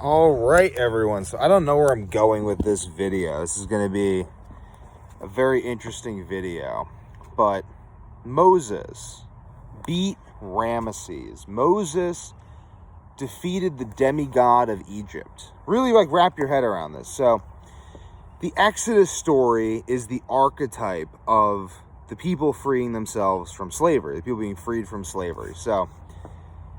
All right, everyone. So I don't know where I'm going with this video. This is going to be a very interesting video. But Moses beat Rameses. Moses defeated the Demi-God of Egypt. Really, wrap your head around this. So the Exodus story is the archetype of the people freeing themselves from slavery, the people being freed from slavery. So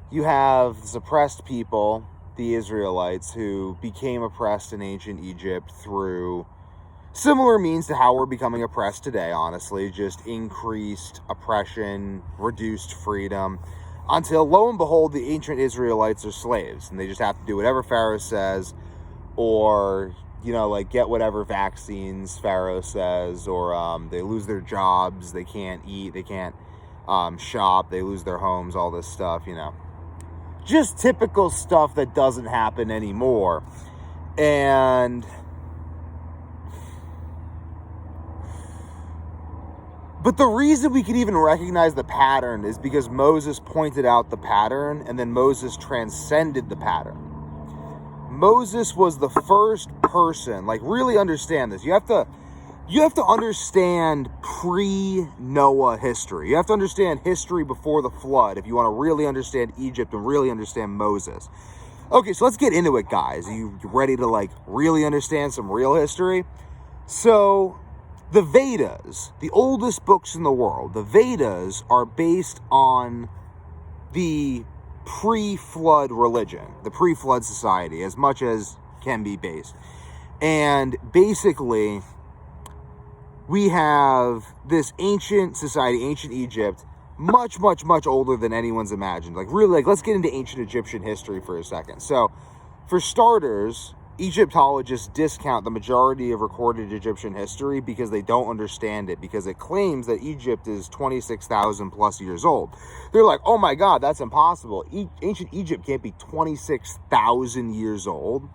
you have this oppressed people, the Israelites, who became oppressed in ancient Egypt through similar means to how we're becoming oppressed today, honestly. Just increased oppression, reduced freedom, until, lo and behold, the ancient Israelites are slaves, and they just have to do whatever Pharaoh says, or, get whatever vaccines Pharaoh says, or they lose their jobs, they can't eat, they can't shop, they lose their homes, all this stuff, Just typical stuff that doesn't happen anymore. But the reason we can even recognize the pattern is because Moses pointed out the pattern, and then Moses transcended the pattern. Moses was the first person, really understand this. You have to understand pre-Noah history. You have to understand history before the flood if you want to really understand Egypt and really understand Moses. Okay, so let's get into it, guys. Are you ready to really understand some real history? So the Vedas, the oldest books in the world, the Vedas are based on the pre-flood religion, the pre-flood society, as much as can be based. And basically, we have this ancient society, ancient Egypt, much, much, much older than anyone's imagined. Let's get into ancient Egyptian history for a second. So, for starters, Egyptologists discount the majority of recorded Egyptian history because they don't understand it, because it claims that Egypt is 26,000 plus years old. They're like, oh my God, that's impossible. Ancient Egypt can't be 26,000 years old.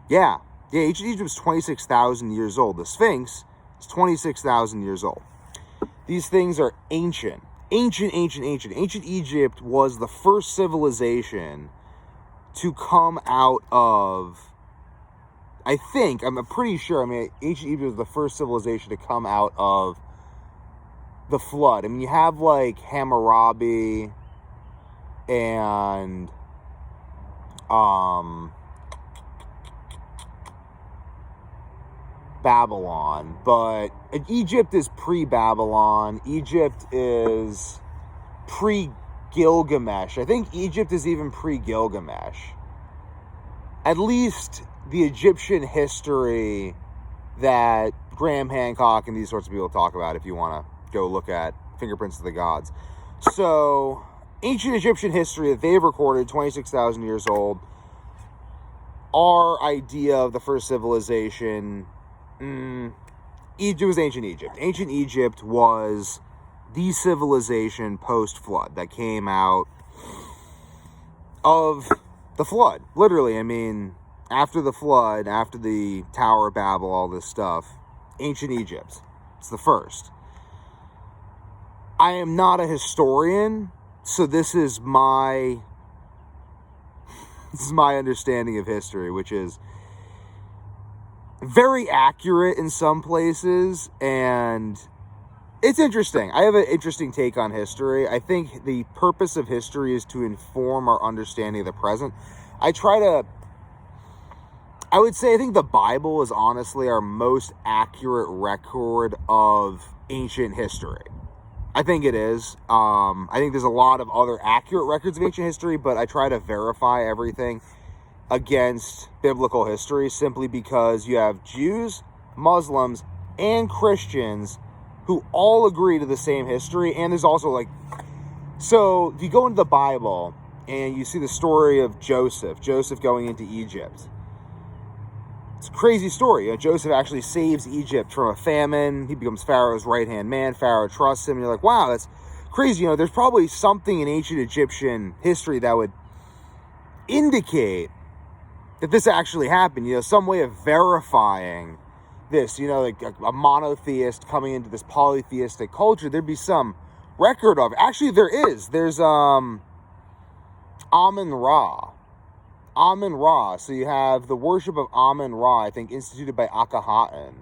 Yeah, ancient Egypt is 26,000 years old. The Sphinx is 26,000 years old. These things are ancient. Ancient Egypt was the first civilization to come out of, I'm pretty sure, ancient Egypt was the first civilization to come out of the flood. You have Hammurabi and Babylon, but Egypt is pre-Babylon. Egypt is pre-Gilgamesh. I think Egypt is even pre-Gilgamesh. At least the Egyptian history that Graham Hancock and these sorts of people talk about, if you want to go look at Fingerprints of the Gods. So, ancient Egyptian history that they've recorded, 26,000 years old. Our idea of the first civilization, Egypt was ancient Egypt. Ancient Egypt was the civilization post-flood that came out of the flood. Literally, after the flood, after the Tower of Babel, all this stuff, ancient Egypt. It's the first. I am not a historian, so this is my understanding of history, which is very accurate in some places, and it's interesting. I have an interesting take on history. I think the purpose of history is to inform our understanding of the present. I think the Bible is honestly our most accurate record of ancient history. I think it is. I think there's a lot of other accurate records of ancient history, but I try to verify everything against biblical history simply because you have Jews, Muslims, and Christians who all agree to the same history. And there's also so if you go into the Bible and you see the story of Joseph going into Egypt, it's a crazy story. Joseph actually saves Egypt from a famine. He becomes Pharaoh's right-hand man. Pharaoh trusts him. And you're like, wow, that's crazy. There's probably something in ancient Egyptian history that would indicate that this actually happened, some way of verifying this, a monotheist coming into this polytheistic culture, there'd be some record of it. Actually, there is. There's Amun-Ra. Amun-Ra. So you have the worship of Amun-Ra, I think, instituted by Akhenaten,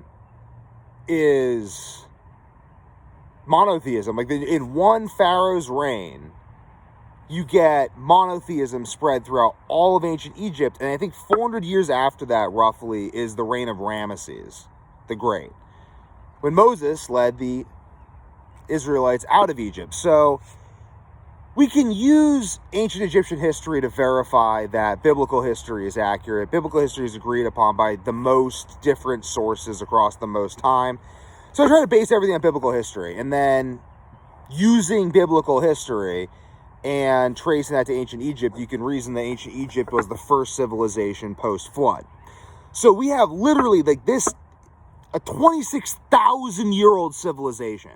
is monotheism. Like, in one pharaoh's reign, you get monotheism spread throughout all of ancient Egypt. And I think 400 years after that, roughly, is the reign of Rameses the Great, when Moses led the Israelites out of Egypt. So we can use ancient Egyptian history to verify that biblical history is accurate. Biblical history is agreed upon by the most different sources across the most time. So I try to base everything on biblical history, and then using biblical history and tracing that to ancient Egypt, you can reason that ancient Egypt was the first civilization post-flood. So we have literally like this, a 26,000-year-old civilization.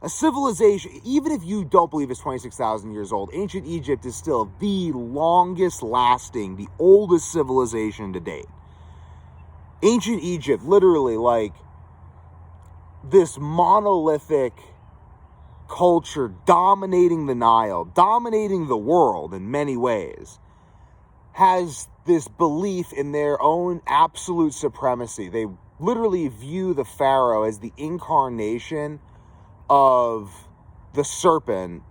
A civilization, even if you don't believe it's 26,000 years old, ancient Egypt is still the longest lasting, the oldest civilization to date. Ancient Egypt, literally, like, this monolithic culture dominating the Nile, dominating the world in many ways, has this belief in their own absolute supremacy. They literally view the pharaoh as the incarnation of the serpent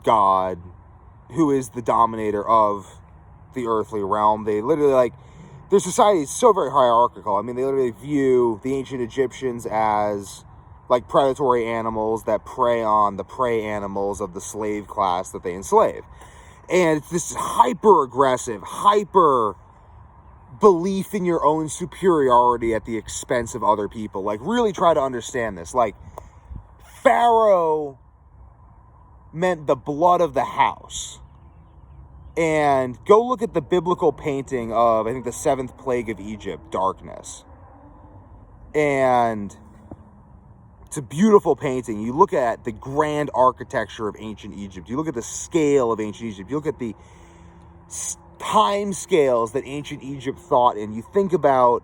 god, who is the dominator of the earthly realm. They literally, like, their society is so very hierarchical. I mean, they literally view the ancient Egyptians as like predatory animals that prey on the prey animals of the slave class that they enslave. And it's this hyper aggressive, hyper belief in your own superiority at the expense of other people. Like, really try to understand this. Like, Pharaoh meant the blood of the house. And go look at the biblical painting of, I think, the 7th plague of Egypt, darkness. And it's a beautiful painting. You look at the grand architecture of ancient Egypt. You look at the scale of ancient Egypt. You look at the time scales that ancient Egypt thought in. You think about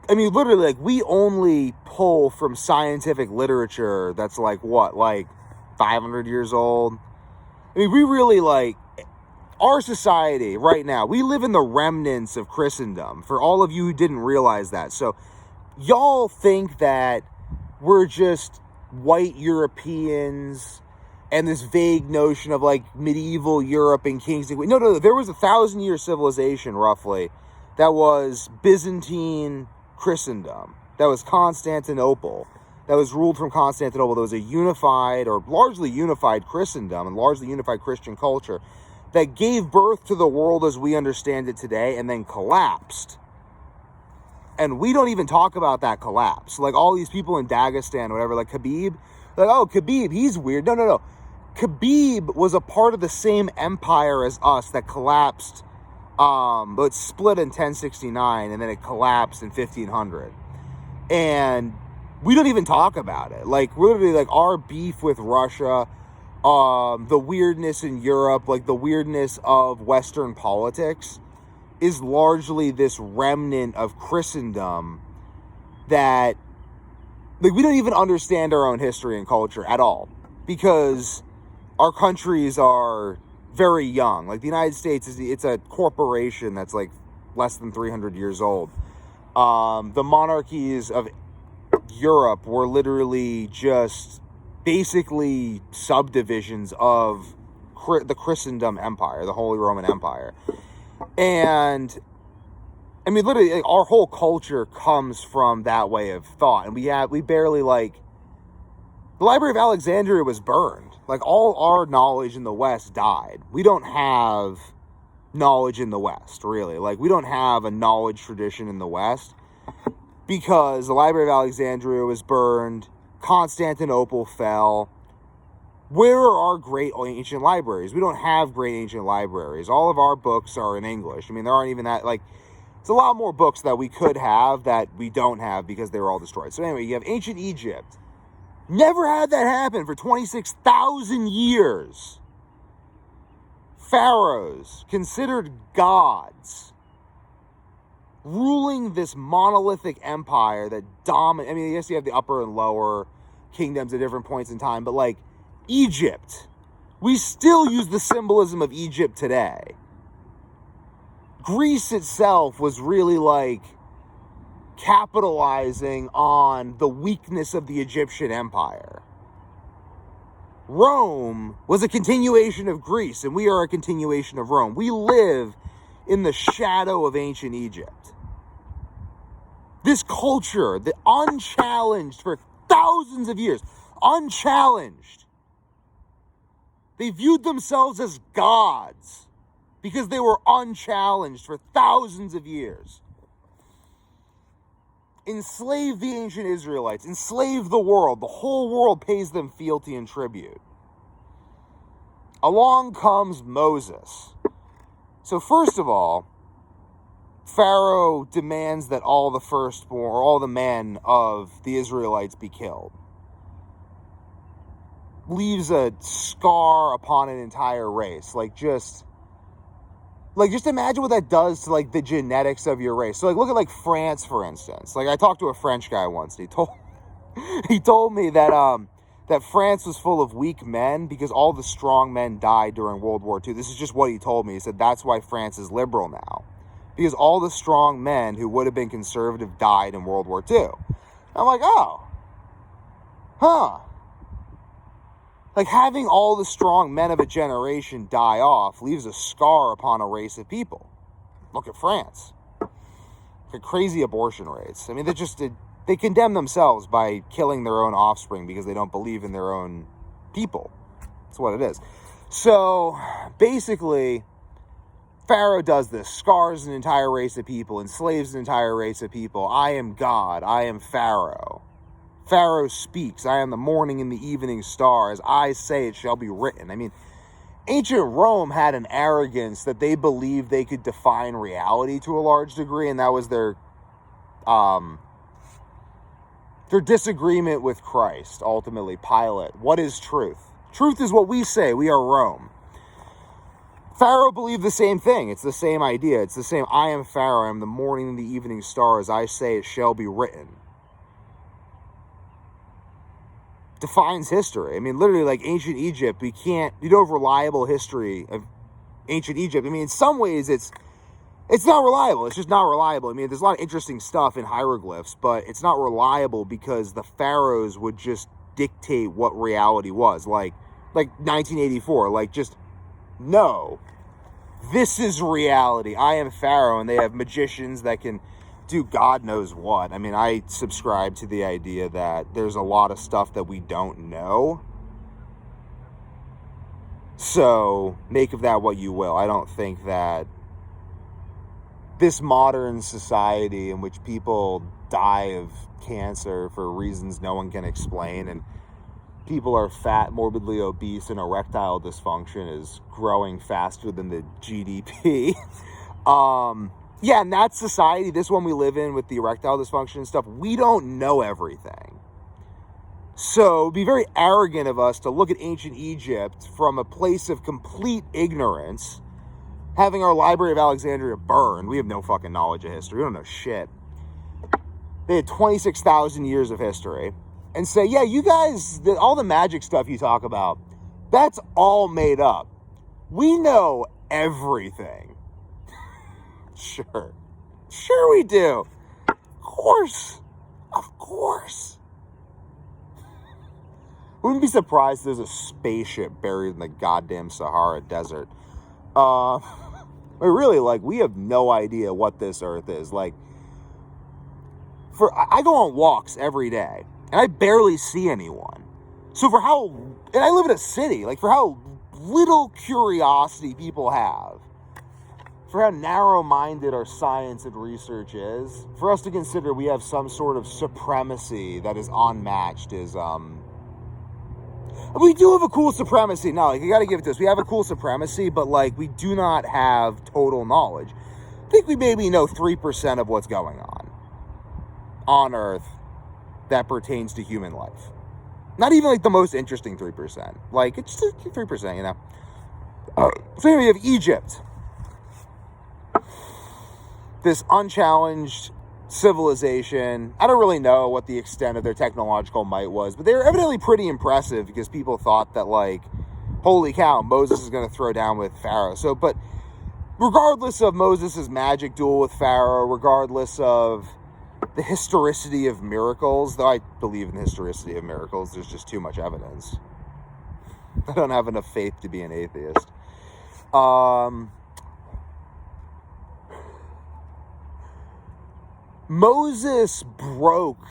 literally, like, we only pull from scientific literature that's like, what, like 500 years old? I mean, we really, like, our society right now, we live in the remnants of Christendom, for all of you who didn't realize that. So y'all think that we're just white Europeans and this vague notion of, like, medieval Europe and kings and queens. No, there was a 1,000-year civilization, roughly, that was Byzantine Christendom. That was Constantinople. That was ruled from Constantinople. There was a unified, or largely unified, Christendom and largely unified Christian culture that gave birth to the world as we understand it today and then collapsed. And we don't even talk about that collapse. Like, all these people in Dagestan or whatever, like Khabib, like, oh, Khabib, he's weird. No. Khabib was a part of the same empire as us that collapsed, but it split in 1069 and then it collapsed in 1500. And we don't even talk about it. Like, literally, like, our beef with Russia, the weirdness in Europe, like the weirdness of Western politics, is largely this remnant of Christendom that, like, we don't even understand our own history and culture at all, because our countries are very young. Like, the United States it's a corporation that's like less than 300 years old. The monarchies of Europe were literally just basically subdivisions of the Christendom Empire, the Holy Roman Empire. And I mean, literally, like, our whole culture comes from that way of thought. And we barely, like, the Library of Alexandria was burned. Like, all our knowledge in the West died. We don't have knowledge in the West, really. Like, we don't have a knowledge tradition in the West because the Library of Alexandria was burned, Constantinople fell. Where are our great ancient libraries? We don't have great ancient libraries. All of our books are in English. I mean, there aren't even that, like, there's a lot more books that we could have that we don't have because they were all destroyed. So anyway, you have ancient Egypt. Never had that happen for 26,000 years. Pharaohs, considered gods, ruling this monolithic empire that dominated. I mean, yes, you have the upper and lower kingdoms at different points in time, but, like, Egypt We still use the symbolism of Egypt today. Greece itself was really like capitalizing on the weakness of the Egyptian empire. Rome was a continuation of Greece, and we are a continuation of Rome. We live in the shadow of ancient Egypt. This culture that unchallenged for thousands of years, unchallenged, they viewed themselves as gods because they were unchallenged for thousands of years. Enslaved the ancient Israelites, enslaved the world. The whole world pays them fealty and tribute. Along comes Moses. So first of all, Pharaoh demands that all the firstborn, or all the men of the Israelites be killed. Leaves a scar upon an entire race. Just imagine what that does to like the genetics of your race. So like look at like France, for instance. Like I talked to a French guy once, and he told me that that France was full of weak men because all the strong men died during World War II. This is just what he told me. He said that's why France is liberal now. Because all the strong men who would have been conservative died in World War II. I'm like, oh. Huh. Like having all the strong men of a generation die off leaves a scar upon a race of people. Look at France. Look at crazy abortion rates. I mean, they condemn themselves by killing their own offspring because they don't believe in their own people. That's what it is. So basically, Pharaoh does this, scars an entire race of people, enslaves an entire race of people. I am God. I am Pharaoh. Pharaoh speaks. I am the morning and the evening star. As I say, it shall be written. I mean, ancient Rome had an arrogance that they believed they could define reality to a large degree, and that was their disagreement with Christ, ultimately. Pilate, what is truth? Truth is what we say. We are Rome. Pharaoh believed the same thing. It's the same idea. It's the same, I am Pharaoh. I am the morning and the evening star. As I say, it shall be written. Defines history. I mean, literally, like ancient Egypt, you don't have reliable history of ancient Egypt. I mean, in some ways, it's not reliable. It's just not reliable. I mean, there's a lot of interesting stuff in hieroglyphs, but it's not reliable because the pharaohs would just dictate what reality was. Like 1984, like just, no, this is reality. I am Pharaoh, and they have magicians that can do God knows what. I mean, I subscribe to the idea that there's a lot of stuff that we don't know. So make of that what you will. I don't think that this modern society in which people die of cancer for reasons no one can explain, and people are fat, morbidly obese, and erectile dysfunction is growing faster than the GDP. Yeah, and that society, this one we live in with the erectile dysfunction and stuff, we don't know everything. So it'd be very arrogant of us to look at ancient Egypt from a place of complete ignorance, having our Library of Alexandria burned. We have no fucking knowledge of history. We don't know shit. They had 26,000 years of history. And say, yeah, you guys, all the magic stuff you talk about, that's all made up. We know everything. Sure we do. Of course. Wouldn't be surprised if there's a spaceship buried in the goddamn Sahara Desert. Really, like, we have no idea what this earth is. Like, I go on walks every day, and I barely see anyone. So and I live in a city, like, for how little curiosity people have, for how narrow-minded our science and research is, for us to consider we have some sort of supremacy that is unmatched is, we do have a cool supremacy. No, like, you gotta give it to us. We have a cool supremacy, but, like, we do not have total knowledge. I think we maybe know 3% of what's going on Earth that pertains to human life. Not even, like, the most interesting 3%. Like, it's just 3%, you know? So here we have Egypt. This unchallenged civilization. I don't really know what the extent of their technological might was, but they were evidently pretty impressive because people thought that, like, holy cow, Moses is going to throw down with Pharaoh. So, but regardless of Moses' magic duel with Pharaoh, regardless of the historicity of miracles, though I believe in the historicity of miracles, there's just too much evidence. I don't have enough faith to be an atheist. Moses broke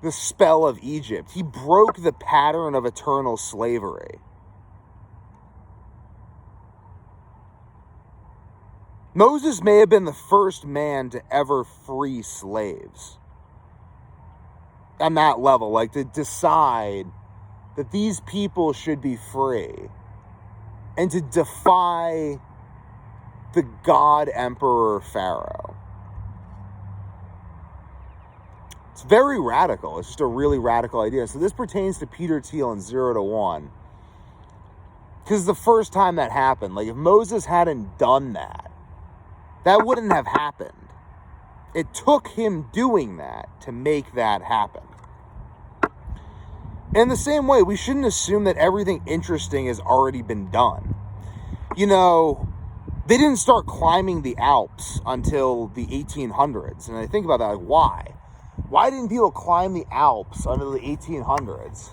the spell of Egypt. He broke the pattern of eternal slavery. Moses may have been the first man to ever free slaves. On that level, like to decide that these people should be free and to defy the God Emperor Pharaoh. It's very radical. It's just a really radical idea. So this pertains to Peter Thiel in 0 to 1. Because the first time that happened, like if Moses hadn't done that, that wouldn't have happened. It took him doing that to make that happen. In the same way, we shouldn't assume that everything interesting has already been done. You know, they didn't start climbing the Alps until the 1800s. And I think about that, like, why? Why didn't people climb the Alps until the 1800s?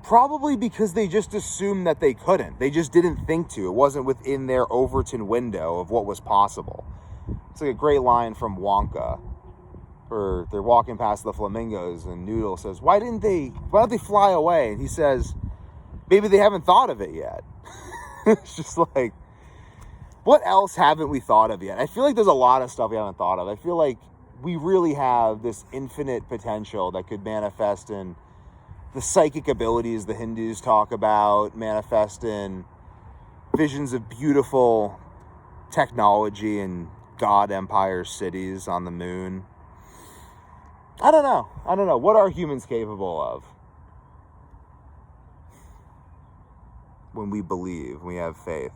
Probably because they just assumed that they couldn't. They just didn't think to. It wasn't within their Overton window of what was possible. It's like a great line from Wonka, where they're walking past the flamingos and Noodle says, why don't they fly away? And he says, maybe they haven't thought of it yet. It's just like, what else haven't we thought of yet? I feel like there's a lot of stuff we haven't thought of. I feel like we really have this infinite potential that could manifest in the psychic abilities the Hindus talk about, manifest in visions of beautiful technology and God empire cities on the moon. I don't know. What are humans capable of? When we believe, we have faith.